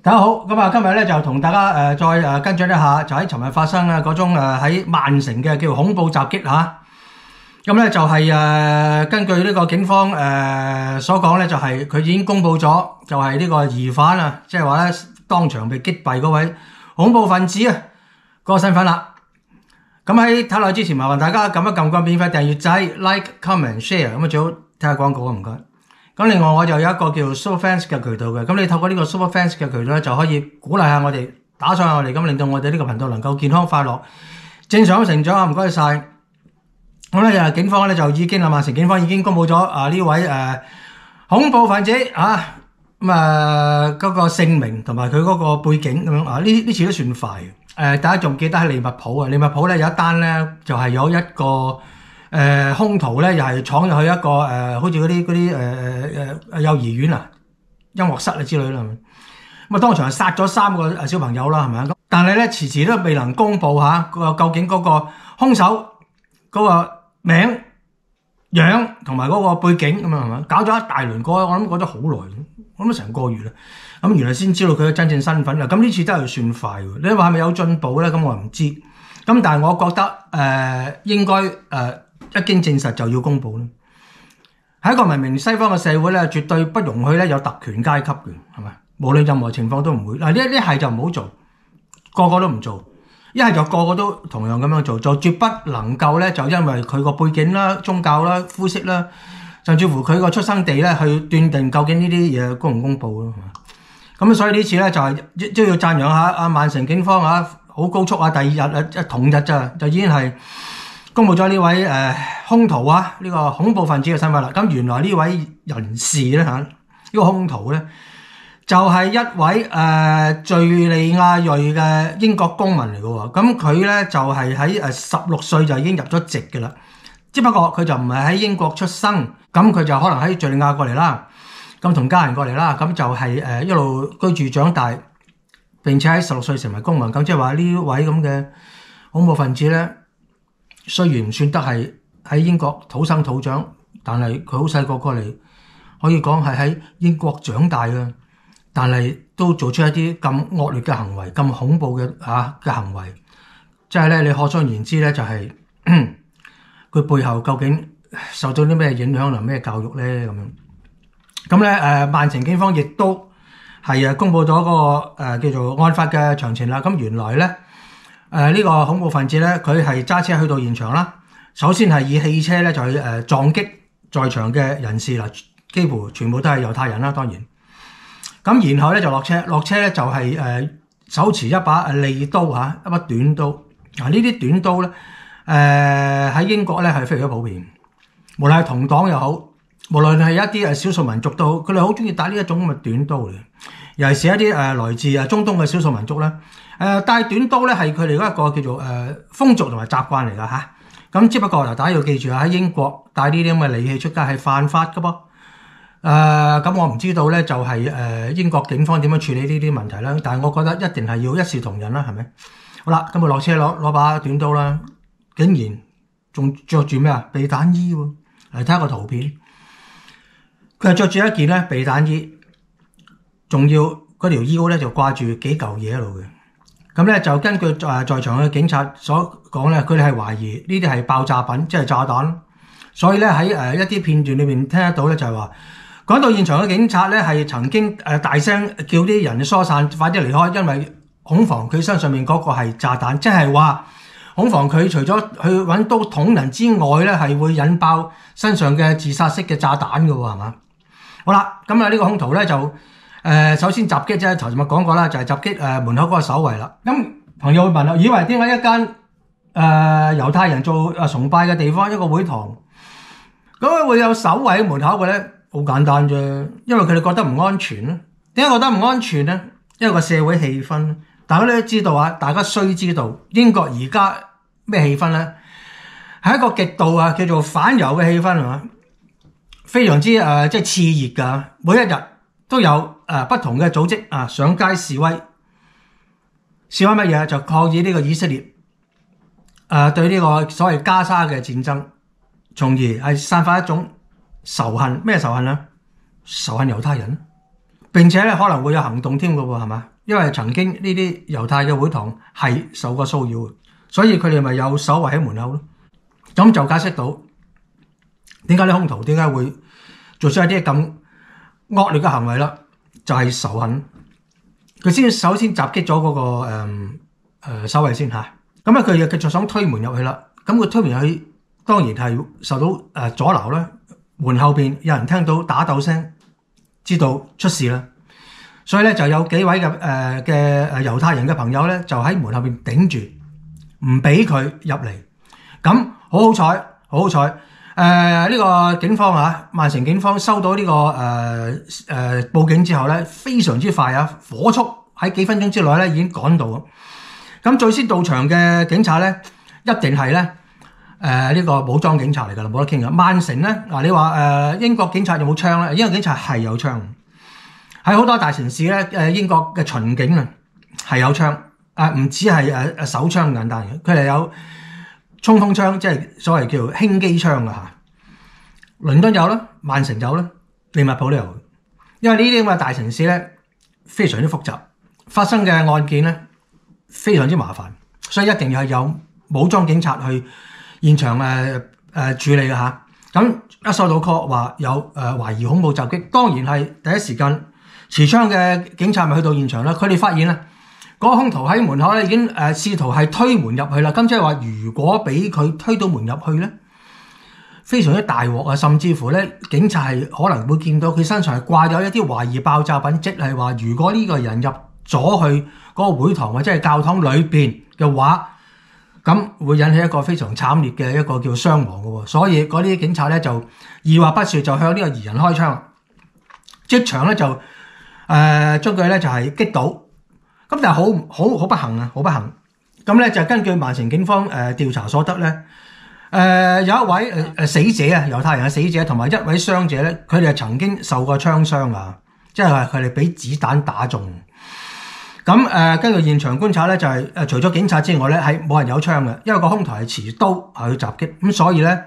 大家好，咁啊，今日咧就同大家再跟進一下，就喺尋日發生嘅嗰宗喺曼城嘅叫恐怖襲擊嚇。咁咧就係根據呢個警方所講咧，就係佢已經公布咗，就係呢個疑犯啊，即係話咧當場被擊斃嗰位恐怖分子啊個身份啦。咁喺睇落之前，麻煩大家撳一撳個免費訂閱掣 ，like、comment、share， 咁啊最好睇下廣告啊，唔該。咁另外我就有一個叫 Superfans 嘅渠道嘅，咁你透過呢個 Superfans 嘅渠道咧，就可以鼓勵下我哋，打賞下我哋，咁令到我哋呢個頻道能夠健康快樂、正常咁成長啊！唔該晒。咁咧警方咧就已經曼城警方已經公布咗呢位恐怖分子嗰個姓名同埋佢嗰個背景咁樣啊，呢次都算快嘅。大家仲記得喺利物浦啊？利物浦咧有一單咧就係有一個兇徒咧又係闖入去一個好似嗰啲幼兒園啊、音樂室啊之類啦。咁啊當場係殺咗3個小朋友啦，係咪啊？但係咧遲遲都未能公布究竟嗰個兇手嗰個名、樣同埋嗰個背景咁樣係咪？搞咗一大輪歌，我諗過咗好耐，我諗成個月啦。咁原來先知道佢嘅真正身份啦。咁呢次真係算快喎。你話係咪有進步咧？咁我唔知。咁但係我覺得應該一經證實就要公佈啦。喺一個文明西方嘅社會咧，絕對不容許咧有特權階級嘅，係咪？無論任何情況都唔會。嗱，呢係就唔好做，個個都唔做；一係就個個都同樣咁樣做，就絕不能夠咧就因為佢個背景啦、宗教啦、膚色啦，甚至乎佢個出生地咧去斷定究竟呢啲嘢公唔公佈咯。咁所以呢次咧就係都要讚揚下曼城警方好高速第二日同日就已經係公布咗呢位兇徒呢個恐怖分子嘅身份啦。咁原來呢位人士咧呢個兇徒咧就係一位敍利亞裔嘅英國公民嚟嘅喎。咁佢咧就係喺16歲就已經入咗籍嘅啦。只不過佢就唔係喺英國出生，咁佢就可能喺敍利亞過嚟啦。咁同家人過嚟啦，咁就係一路居住長大，並且喺16歲成為公民。咁即係話呢位咁嘅恐怖分子咧，雖然唔算得係喺英國土生土長，但係佢好細個過嚟，可以講係喺英國長大嘅，但係都做出一啲咁惡劣嘅行為、咁恐怖嘅行為，即係咧你可想而知咧，就係佢背後究竟受到啲咩影響同咩教育咧咁樣。咁咧曼城警方亦都係公布咗嗰個叫做案發嘅詳情啦。咁原來咧呢個恐怖分子咧，佢係揸車去到現場啦。首先係以汽車咧就去撞擊在場嘅人士啦，幾乎全部都係猶太人啦，當然。咁然後咧就落車咧就係手持一把利刀一把短刀。呢啲短刀咧喺英國咧係非常之普遍，無論係同黨又好，無論係一啲少數民族都好，佢哋好中意帶呢一種咁嘅短刀嚟。尤其是一啲來自中東嘅少數民族咧，帶短刀咧係佢哋一個叫做風俗同埋習慣嚟㗎嚇。咁只不過大家要記住喺英國帶呢啲咁嘅利器出街係犯法㗎噃。咁我唔知道咧，就係英國警方點樣處理呢啲問題啦。但係我覺得一定係要一視同仁啦，係咪？好啦，咁佢落車攞把短刀啦，竟然仲着住咩避彈衣喎？嚟睇下個圖片。佢係着住一件咧避彈衣，仲要嗰條腰咧就掛住幾嚿嘢喺度嘅。咁咧就根據在場嘅警察所講咧，佢哋係懷疑呢啲係爆炸品，即係炸彈。所以咧喺一啲片段裏面聽得到咧，就係話趕到現場嘅警察咧係曾經大聲叫啲人疏散，快啲離開，因為恐防佢身上面嗰個係炸彈，即係話恐防佢除咗去揾刀捅人之外咧，係會引爆身上嘅自殺式嘅炸彈㗎喎，係嘛？好啦，咁呢個兇徒咧就首先襲擊啫，頭先咪講過啦，就係襲擊門口嗰個守衛啦。咁朋友會問啦，以為點解一間猶太人做崇拜嘅地方，一個會堂，咁會有守衛喺門口嘅咧？好簡單啫，因為佢哋覺得唔安全啦。點解覺得唔安全咧？因為個社會氣氛，大家都知道大家須知道英國而家咩氣氛咧？係一個極度叫做反猶嘅氣氛係嘛？非常之即係熾熱㗎，每一日都有不同嘅組織上街示威，示威乜嘢？就抗議呢個以色列對呢個所謂加沙嘅戰爭，從而係散發一種仇恨。咩仇恨啊？仇恨猶太人，並且咧可能會有行動添㗎喎，係嘛？因為曾經呢啲猶太嘅會堂係受過騷擾，所以佢哋咪有守衛喺門口咯。咁就解釋到點解啲兇徒點解會做出一啲咁惡劣嘅行為啦？就係仇恨，佢首先襲擊咗嗰個守衛先嚇。咁咧佢又繼續想推門入去啦。咁佢推門入去，當然係受到阻撓啦。門後邊有人聽到打鬥聲，知道出事啦。所以咧就有幾位嘅猶太人嘅朋友咧，就喺門後邊頂住，唔俾佢入嚟。咁好彩，呢個警方啊，曼城警方收到呢個報警之後咧，非常之快啊，火速喺幾分鐘之內咧已經趕到。咁最先到場嘅警察咧，一定係咧呢個武裝警察嚟㗎啦，冇得傾㗎。曼城咧嗱，你話英國警察有冇槍咧？英國警察係有槍，喺好多大城市咧英國嘅巡警啊係有槍，唔止係手槍咁簡單嘅，佢哋有衝鋒槍，即係所謂叫輕機槍啊嚇。倫敦有啦，曼城有啦，利物浦都有。因為呢啲咁嘅大城市咧非常之複雜，發生嘅案件咧非常之麻煩，所以一定要係有武裝警察去現場處理嘅嚇。咁一收到 call 話有懷疑恐怖襲擊，當然係第一時間持槍嘅警察咪去到現場啦。佢哋發現咧嗰個兇徒喺門口咧已經試圖係推門入去啦。咁即係話，如果俾佢推到門入去咧，非常之大鑊啊！甚至乎咧，警察係可能會見到佢身上係掛咗一啲懷疑爆炸品，即係話如果呢個人入咗去嗰個會堂或者係教堂裏邊嘅話，咁會引起一個非常慘烈嘅一個叫傷亡嘅喎。所以嗰啲警察咧就二話不說就向呢個疑人開槍，即場咧就將佢咧就係擊倒。咁但係好不幸啊，好不幸。咁咧就根據曼城警方調查所得咧，有一位死者啊，猶太人嘅死者同埋一位傷者咧，佢哋係曾經受過槍傷啊，即係話佢哋俾子彈打中。咁根據現場觀察咧，就係除咗警察之外咧，係冇人有槍嘅，因為個兇徒係持刀去襲擊，咁所以咧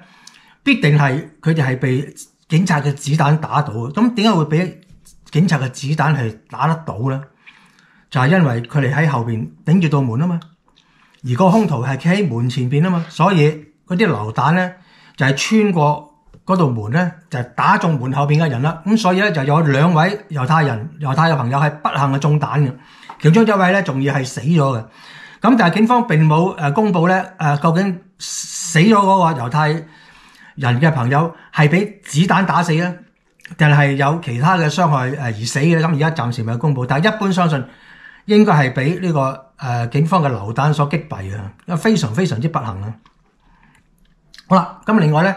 必定係佢哋係被警察嘅子彈打到嘅。咁點解會俾警察嘅子彈係打得到咧？就係因為佢哋喺後邊頂住道門啊嘛，而個兇徒係企喺門前邊啊嘛，所以嗰啲流彈咧就係穿過嗰道門咧，就係打中門後邊嘅人啦。咁所以咧就有兩位猶太嘅朋友係不幸嘅中彈嘅，其中一位咧仲要係死咗嘅。咁但係警方並冇公佈咧究竟死咗嗰個猶太人嘅朋友係俾子彈打死啊，定係有其他嘅傷害而死嘅？咁而家暫時未有公佈，但係一般相信應該係俾呢個警方嘅流彈所擊斃嘅，因為非常非常之不幸啊！好啦，咁另外咧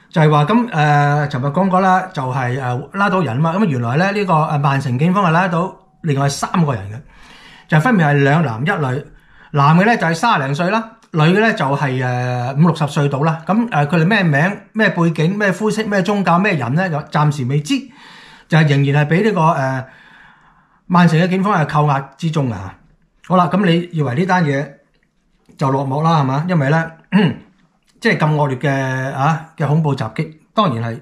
就係話咁尋日講過啦，就係拉到人啊嘛。咁原來咧呢個曼城警方係拉到另外3個人嘅，就分別係2男1女。男嘅咧就係30零歲啦，女嘅咧就係50、60歲到啦。咁佢哋咩名、咩背景、咩膚色、咩宗教、咩人咧，就暫時未知，就係仍然係俾呢個曼城嘅警方係扣押之中啊！好啦，咁你以為呢單嘢就落幕啦，係嘛？因為咧，即係咁惡劣嘅恐怖襲擊，當然係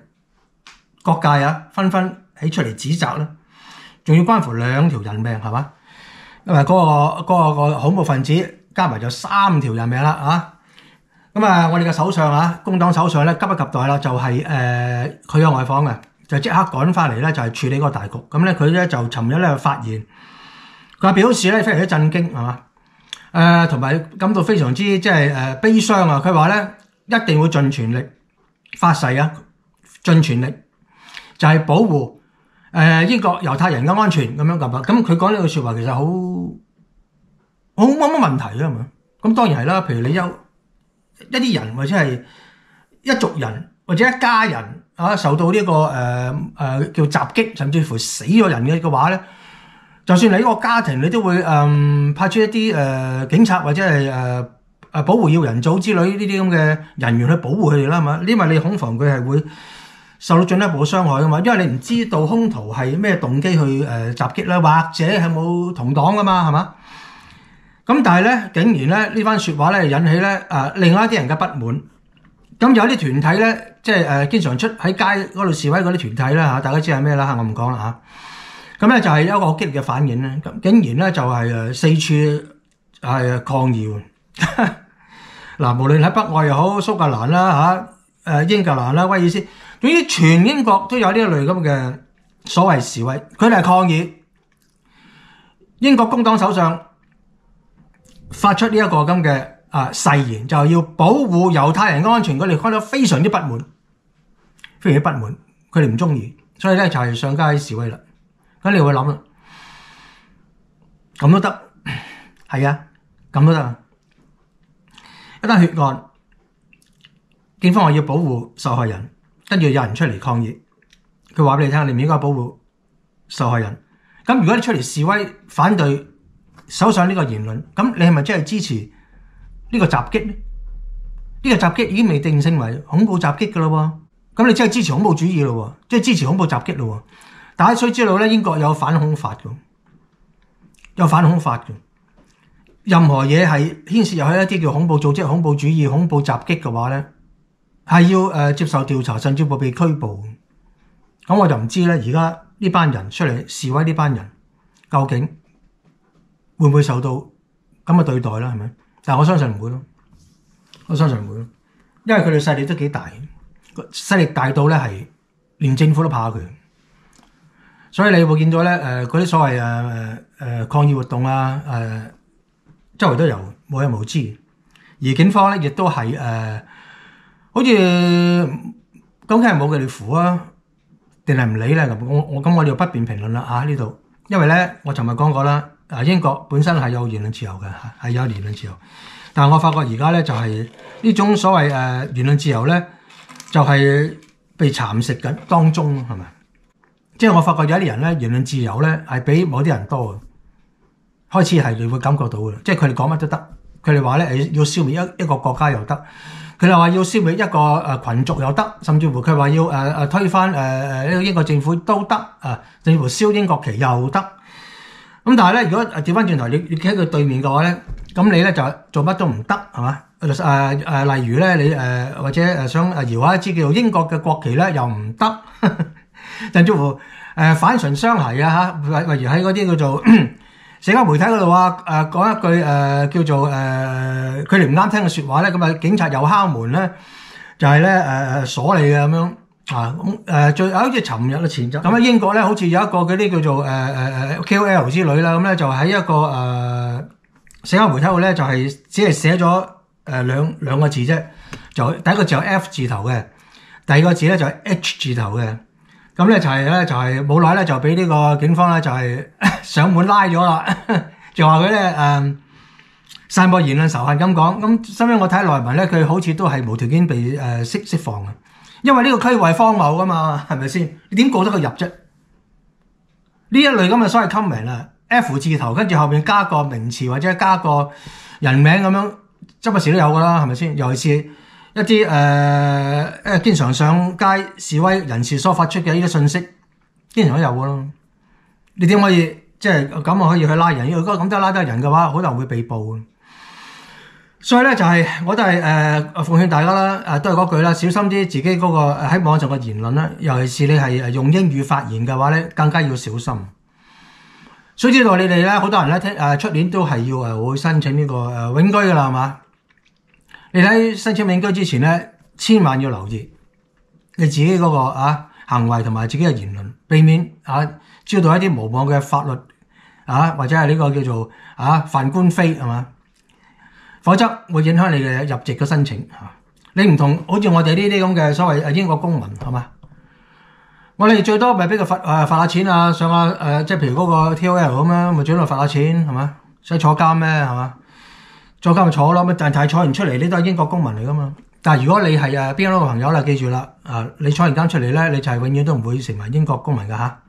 各界紛紛起出嚟指責啦，仲要關乎2條人命，係嘛？因為嗰個恐怖分子加埋就3條人命啦，咁我哋嘅首相工黨首相咧急不及待啦，就係佢有外訪嘅。就即刻趕翻嚟咧，就係處理嗰個大局。咁咧，佢咧就尋日咧發言，佢表示咧非常之震驚，係嘛？同埋感到非常之即係悲傷啊！佢話咧一定會盡全力發誓盡全力就係保護英國猶太人嘅安全咁樣咁。咁佢講呢句説話其實好冇乜問題啊，係咪？咁當然係啦，譬如你有一啲人或者係一族人或者一家人。受到呢個叫襲擊，甚至乎死咗人嘅話咧，就算你呢個家庭，你都會派出一啲警察或者係保護要人組之類呢啲咁嘅人員去保護佢哋啦，係嘛？因為你恐防佢係會受到進一步傷害噶嘛，因為你唔知道兇徒係咩動機去襲擊啦，或者係冇同黨噶嘛，係嘛？咁但係咧，竟然咧呢番説話咧引起咧另外一啲人嘅不滿。咁有啲團體咧，即係經常出喺街嗰度示威嗰啲團體啦嚇，大家知係咩啦嚇，我唔講啦咁咧就係一個好激烈嘅反應咧，咁竟然咧就係四處係抗議喎。嗱，無論喺北愛又好，蘇格蘭啦英格蘭啦、威爾斯，總之全英國都有呢一類咁嘅所謂示威，佢哋係抗議英國工黨首相發出呢一個咁嘅誓言，就要保護猶太人安全，佢哋覺得非常之不滿，非常之不滿，佢哋唔中意，所以咧就係上街示威啦。咁你會諗啦，咁都得，係啊，咁都得。一單血案，警方話要保護受害人，跟住有人出嚟抗議，佢話俾你聽，你唔應該保護受害人。咁如果你出嚟示威反對首相呢個言論，咁你係咪真係支持呢個襲擊呢？呢個襲擊已經未定性為恐怖襲擊噶咯喎，咁你真係支持恐怖主義咯喎，即係支持恐怖襲擊咯喎。大家須知道咧，英國有反恐法嘅，有反恐法嘅。任何嘢係牽涉入去一啲叫恐怖組織、恐怖主義、恐怖襲擊嘅話咧，係要接受調查，甚至乎被拘捕。咁我就唔知咧，而家呢班人出嚟示威，呢班人究竟會唔會受到咁嘅對待啦？係咪？但係我相信唔會咯，我相信唔會咯，因為佢哋勢力都幾大，勢力大到咧係連政府都怕佢。所以你會見到咧，嗰啲所謂抗議活動啊，周圍都有，無日無之。而警方咧亦都係好似究竟係冇佢哋符啊，定係唔理咧？咁我哋就不便評論啦呢度，因為咧我尋日講過啦，英國本身係有言論自由嘅，係有言論自由。但係我發覺而家咧就係呢種所謂言論自由咧，就係被蠶食緊當中，係咪？即係我發覺有啲人咧言論自由咧係比某啲人多嘅，開始係你會感覺到嘅，即係佢哋講乜都得，佢哋話咧要消滅一個國家又得，佢哋話要消滅一個群族又得，甚至乎佢話要推翻呢個英國政府都得甚至乎燒英國旗又得。咁但係咧，如果調翻轉頭，你企喺佢對面嘅話咧，咁你咧就做乜都唔得，係嘛？例如咧，你或者想搖下一支叫做英國嘅國旗咧，又唔得。甚至乎反唇相提啊嚇，例如喺嗰啲叫做社交媒體嗰度講一句叫做佢哋唔啱聽嘅説話咧，咁警察又敲門咧，就係咧鎖你嘅咁樣最好似尋日嘅前週咁喺英國咧，好似有一個嗰啲叫做KOL 之類啦，咁咧就喺一個社交媒體度咧，就係只係寫咗兩個字啫，就第一個字有 F 字頭嘅，第二個字咧就係 H 字頭嘅。咁咧就係冇耐咧就俾呢個警方咧就係上門拉咗啦，就話佢咧散播言論仇恨咁講。咁收尾我睇內文咧，佢好似都係無條件被釋放嘅，因為呢個區位荒謬噶嘛，係咪先？你點告得佢入啫？呢一類咁嘅所謂 comment F 字頭跟住後面加個名詞或者加個人名咁樣，周不時都有噶啦，係咪先？尤其是一啲經常上街示威人士所發出嘅呢啲信息，經常都有噶咯。你點可以即係咁可以去拉人？如果咁都拉得人嘅話，可能會被捕。所以咧就係、我都係奉勸大家啦，都係嗰句啦，小心啲自己嗰個喺網上嘅言論啦，尤其是你係用英語發言嘅話咧，更加要小心。所以知道你哋咧，好多人咧出年都係要會申請呢個永居噶啦，係嘛？你喺申請永居之前咧，千萬要留意你自己嗰個行為同埋自己嘅言論，避免招到一啲無妄嘅法律或者係呢個叫做犯官非，係嘛？否則會影響你嘅入籍嘅申請。你唔同好似我哋呢啲咁嘅所謂英國公民，係嘛？我哋最多咪俾佢罰下錢上下即係譬如嗰個 TOL 咁樣，咪最多罰下錢，係嘛？使坐監咩？係嘛？坐監咪坐咯，但係坐完出嚟，你都係英國公民嚟噶嘛。但係如果你係邊個朋友啦，記住啦，你坐完監出嚟咧，你就係永遠都唔會成為英國公民噶嚇。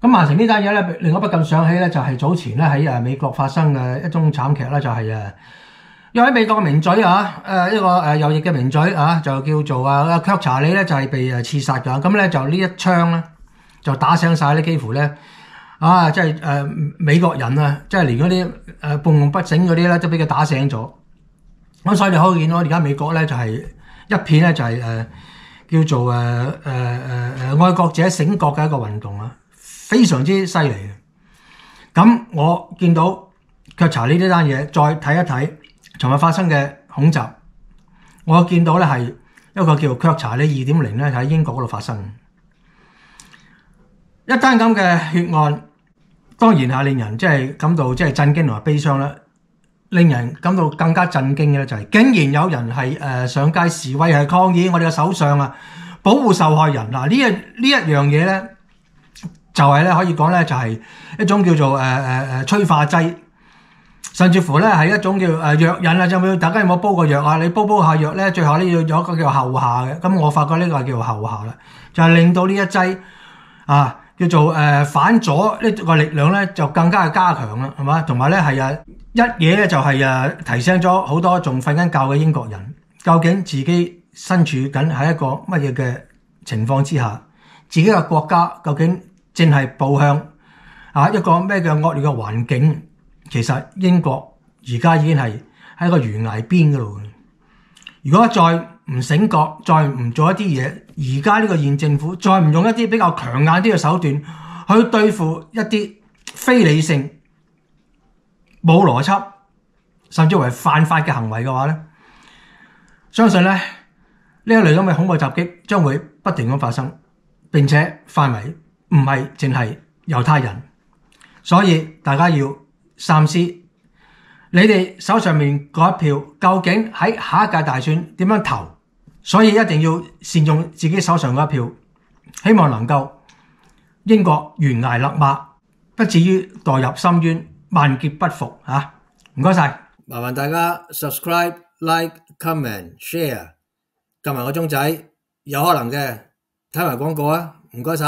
咁曼城呢單嘢咧，令我不禁想起咧，就係早前咧喺美國發生嘅一宗慘劇啦，就係因為喺美國嘅名嘴一個右翼嘅名嘴就叫做卻查理咧，就係被刺殺㗎。咁咧就呢一槍咧就打醒晒咧，幾乎咧即係美國人即係連嗰啲半夢不醒嗰啲咧都俾佢打醒咗。咁所以你可以見到而家美國咧就係一片咧就係叫做愛國者醒覺嘅一個運動非常之犀利嘅。咁我見到卻查呢單嘢，再睇一睇尋日發生嘅恐襲，我見到咧係一個叫卻查呢2.0咧喺英國嗰度發生。一單咁嘅血案，當然係令人即係感到即係震驚同埋悲傷啦。令人感到更加震驚嘅咧就係，竟然有人係上街示威係抗議我哋嘅首相啊，保護受害人嗱。呢一樣嘢咧，就係咧可以講咧就係一種叫做催化劑，甚至乎咧係一種叫藥引啊。就冇大家有冇煲過藥啊？你煲下藥咧，最後咧要有一個叫後下嘅。咁我發覺呢個係叫後下啦，就係令到呢一劑啊叫做反左呢個力量咧就更加加強啦，係嘛？同埋咧係一嘢咧就係提醒咗好多仲瞓緊覺嘅英國人，究竟自己身處緊喺一個乜嘢嘅情況之下，自己嘅國家究竟正係步向一個咩嘅惡劣嘅環境？其實英國而家已經係喺一個懸崖邊嗰度。如果再唔醒覺，再唔做一啲嘢，而家呢個現政府再唔用一啲比較強硬啲嘅手段去對付一啲非理性、冇邏輯，甚至為犯法嘅行為嘅話咧，相信咧呢一類咁嘅恐怖襲擊將會不停咁發生，並且範圍唔係淨係猶太人，所以大家要三思，你哋手上面嗰一票究竟喺下一屆大選點樣投？所以一定要善用自己手上嗰一票，希望能夠英國懸崖勒馬，不至於墮入深淵，萬劫不復嚇。唔該晒，麻煩大家 subscribe、like、comment、share，撳埋個鐘仔，有可能嘅睇埋廣告啊！唔該晒。